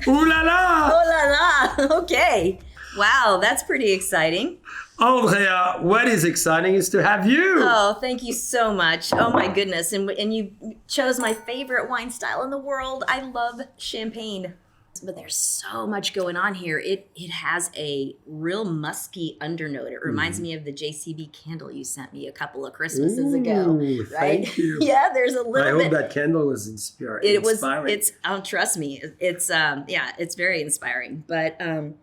Ooh la la! Oh la la. Okay. Wow, that's pretty exciting. Andrea, what is exciting is to have you. Oh, thank you so much. Oh my goodness. And you chose my favorite wine style in the world. I love champagne. But there's so much going on here. It has a real musky undernote. It reminds me of the JCB candle you sent me a couple of Christmases ago. Right? Thank you. Yeah, there's a little bit. I hope that candle was inspiring. It's trust me, it's yeah, it's very inspiring. But and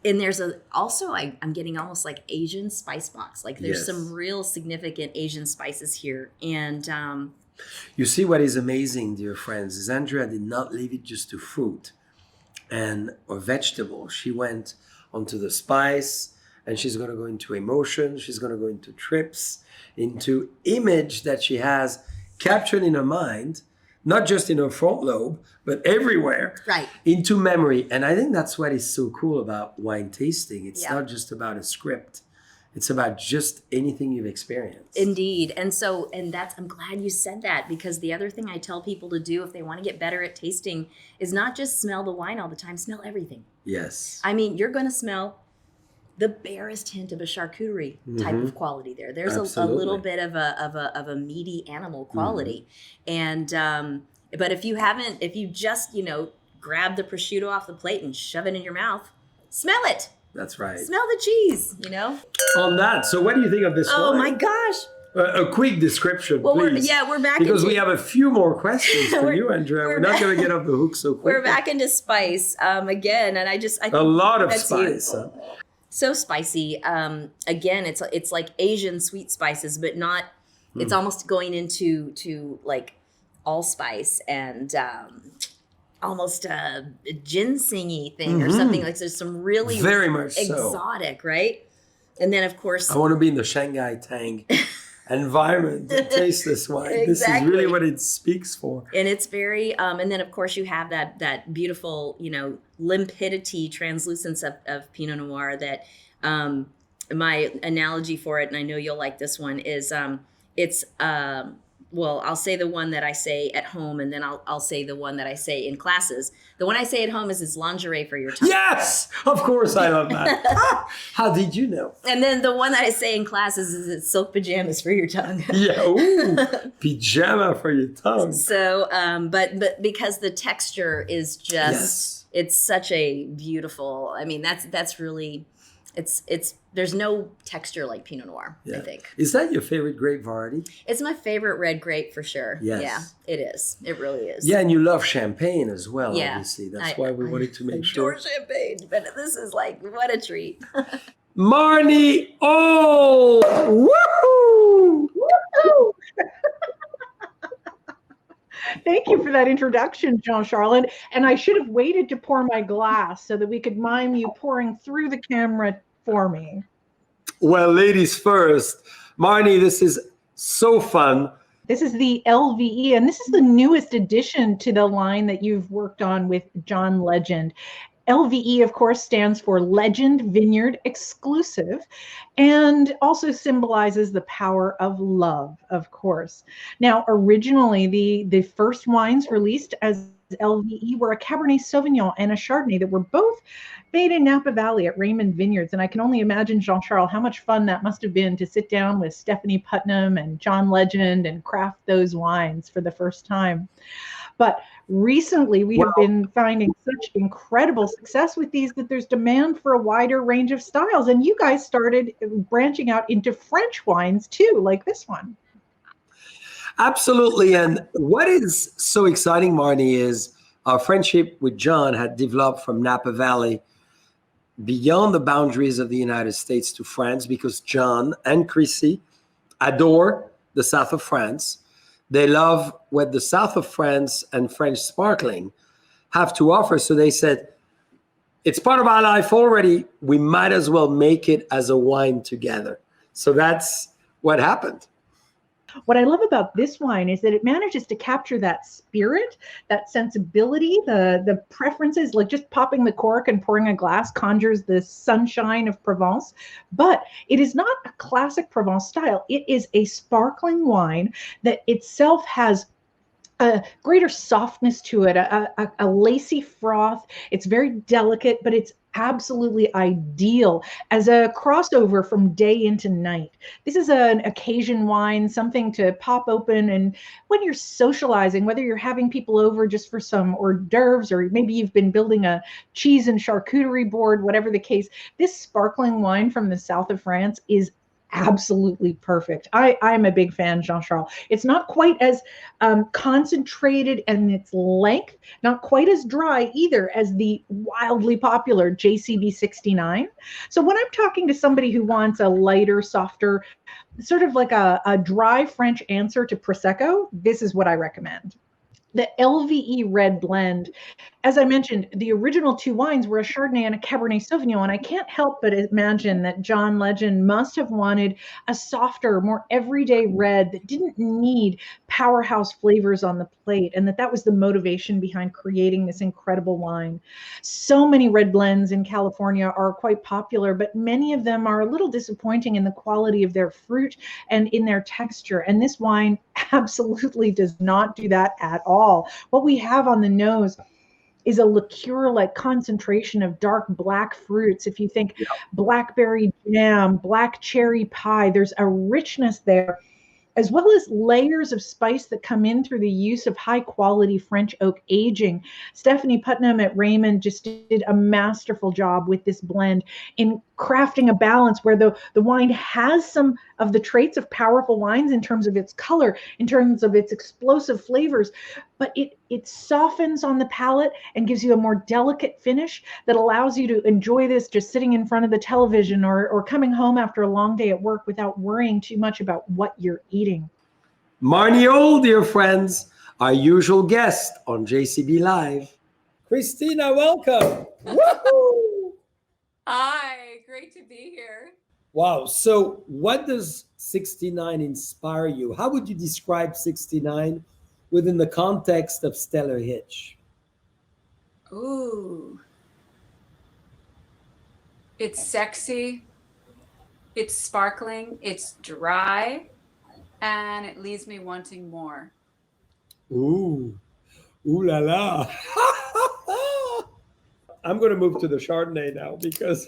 there's I'm getting almost like Asian spice box. Like there's some real significant Asian spices here. And you see what is amazing, dear friends, is Andrea did not leave it just to fruit or vegetable. She went onto the spice, and she's going to go into emotion. She's going to go into trips, into image that she has captured in her mind, not just in her front lobe, but everywhere, right, into memory. And I think that's what is so cool about wine tasting. It's not just about a script. It's about just anything you've experienced. Indeed. And I'm glad you said that, because the other thing I tell people to do if they want to get better at tasting is not just smell the wine all the time, smell everything. Yes. I mean, you're going to smell the barest hint of a charcuterie type of quality there. There's a little bit of a meaty animal quality. And, but if you just, grab the prosciutto off the plate and shove it in your mouth, smell it. That's right. Smell the cheese, On that, so what do you think of this wine? Oh my gosh. A quick description, please. We're back because we have a few more questions for you, Andrea. We're not going to get off the hook so quickly. We're back into spice again, and I think a lot of spice. So spicy. Again, it's like Asian sweet spices, but not. It's almost going into like allspice and almost a ginseng-y thing or something. Like there's some really very much exotic, right? And then of course I want to be in the Shanghai Tang environment to taste this wine. Exactly. This is really what it speaks for. And it's very and then of course you have that beautiful, limpidity, translucence of Pinot Noir that my analogy for it, and I know you'll like this one, is it's well, I'll say the one that I say at home, and then I'll say the one that I say in classes. The one I say at home is it's lingerie for your tongue. Yes, of course, I love that. How did you know? And then the one that I say in classes is it's silk pajamas for your tongue. Yeah, ooh, pajama for your tongue. So, but because the texture is just, it's such a beautiful. I mean, that's really, it's. There's no texture like Pinot Noir, I think. Is that your favorite grape variety? It's my favorite red grape for sure. Yes. Yeah, it is. It really is. Yeah, and you love champagne as well, obviously. That's why we wanted to make sure. I adore champagne, but this is like, what a treat. Marnie, oh, woohoo! Woohoo! Thank you for that introduction, Jean-Charles. And I should have waited to pour my glass so that we could mime you pouring through the camera for me. Well, ladies first. Marnie, this is so fun. This is the LVE, and this is the newest addition to the line that you've worked on with John Legend. LVE, of course, stands for Legend Vineyard Exclusive, and also symbolizes the power of love, of course. Now, originally, the first wines released as LVE were a Cabernet Sauvignon and a Chardonnay that were both made in Napa Valley at Raymond Vineyards. And I can only imagine, Jean-Charles, how much fun that must have been to sit down with Stephanie Putnam and John Legend and craft those wines for the first time. But recently, we have been finding such incredible success with these that there's demand for a wider range of styles. And you guys started branching out into French wines too, like this one. Absolutely. And what is so exciting, Marnie, is our friendship with John had developed from Napa Valley beyond the boundaries of the United States to France, because John and Chrissy adore the south of France. They love what the south of France and French sparkling have to offer. So they said, it's part of our life already. We might as well make it as a wine together. So that's what happened. What I love about this wine is that it manages to capture that spirit, that sensibility, the preferences, like just popping the cork and pouring a glass conjures the sunshine of Provence. But it is not a classic Provence style. It is a sparkling wine that itself has a greater softness to it, a lacy froth. It's very delicate, but it's absolutely ideal as a crossover from day into night. This is an occasion wine, something to pop open. And when you're socializing, whether you're having people over just for some hors d'oeuvres, or maybe you've been building a cheese and charcuterie board, whatever the case, this sparkling wine from the south of France is absolutely perfect. I'm a big fan, Jean-Charles. It's not quite as concentrated in its length, not quite as dry either as the wildly popular JCB 69. So when I'm talking to somebody who wants a lighter, softer, sort of like a dry French answer to Prosecco, this is what I recommend. The Lve Red Blend, as I mentioned, the original two wines were a Chardonnay and a Cabernet Sauvignon, and I can't help but imagine that John Legend must have wanted a softer, more everyday red that didn't need powerhouse flavors on the plate, and that was the motivation behind creating this incredible wine. So many red blends in California are quite popular, but many of them are a little disappointing in the quality of their fruit and in their texture, and this wine absolutely does not do that at all. What we have on the nose is a liqueur-like concentration of dark black fruits. If you think blackberry jam, black cherry pie, there's a richness there, as well as layers of spice that come in through the use of high quality French oak aging. Stephanie Putnam at Raymond just did a masterful job with this blend in crafting a balance where the wine has some of the traits of powerful wines in terms of its color, in terms of its explosive flavors, but it softens on the palate and gives you a more delicate finish that allows you to enjoy this just sitting in front of the television or coming home after a long day at work without worrying too much about what you're eating. Marnie Old, dear friends, our usual guest on JCB Live. Christina, welcome. Woohoo! Hi, great to be here. Wow. So what does 69 inspire you? How would you describe 69 within the context of Stellar Hitch? Ooh. It's sexy, it's sparkling, it's dry, and it leaves me wanting more. Ooh. Ooh la la. I'm going to move to the Chardonnay now because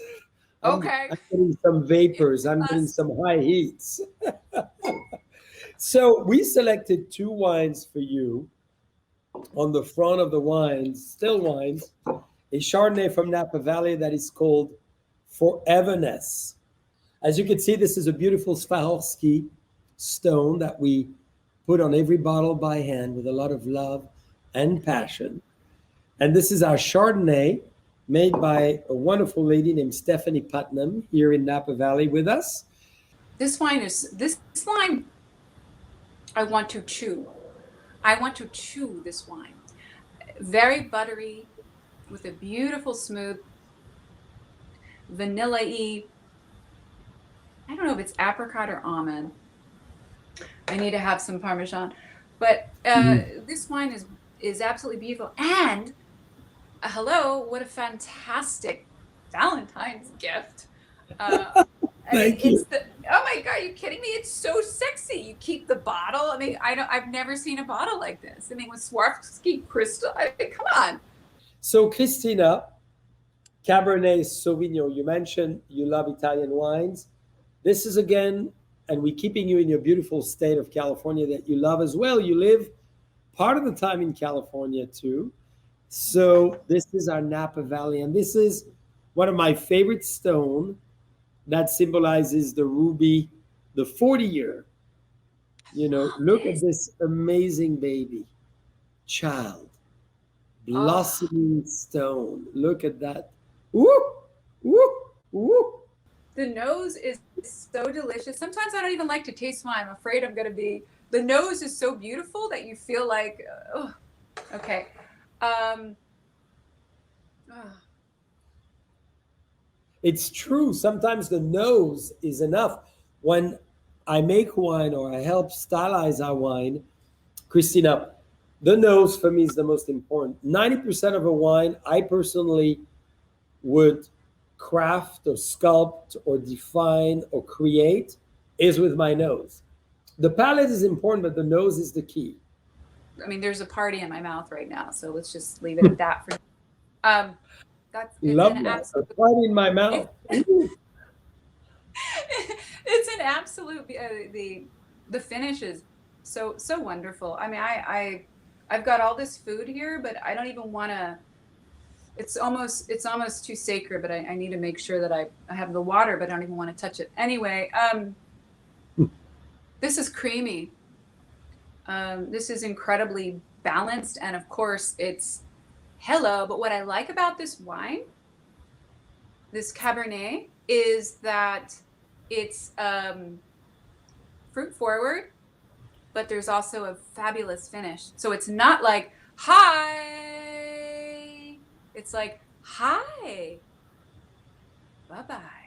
I'm getting some vapors. I'm getting some high heats. So we selected two wines for you. On the front of the wines, still wines, a Chardonnay from Napa Valley that is called Foreverness. As you can see, this is a beautiful Swarovski stone that we put on every bottle by hand with a lot of love and passion. And this is our Chardonnay, made by a wonderful lady named Stephanie Putnam here in Napa Valley with us. This wine I want to chew. I want to chew this wine. Very buttery, with a beautiful smooth vanilla-y, I don't know if it's apricot or almond. I need to have some Parmesan. But this wine is absolutely beautiful. And hello, what a fantastic Valentine's gift. Thank you. Oh my God, are you kidding me? It's so sexy. You keep the bottle. I mean, I've never seen a bottle like this. I mean, with Swarovski crystal, I mean, come on. So Christina, Cabernet Sauvignon, you mentioned you love Italian wines. This is again, and we're keeping you in your beautiful state of California that you love as well. You live part of the time in California too. So this is our Napa Valley, and this is one of my favorite stone that symbolizes the ruby, the 40-year. You know, look at this amazing baby, child, blossoming stone. Look at that. Woo, woo, woo. The nose is so delicious. Sometimes I don't even like to taste wine. I'm afraid I'm going to be. The nose is so beautiful that you feel like, oh, okay. It's true. Sometimes the nose is enough. When I make wine or I help stylize our wine, Christina, the nose for me is the most important. 90% of a wine I personally would craft or sculpt or define or create is with my nose. The palate is important, but the nose is the key. I mean, there's a party in my mouth right now, so let's just leave it at that. For that's it's Love an that. absolute. It's right in my mouth. It's an absolute. The finish is so wonderful. I mean, I've got all this food here, but I don't even want to. It's almost too sacred, but I need to make sure that I have the water, but I don't even want to touch it. Anyway, this is creamy. This is incredibly balanced, and of course it's hello. But what I like about this wine, this Cabernet, is that it's fruit forward, but there's also a fabulous finish. So it's not like, hi. It's like, hi. Bye-bye.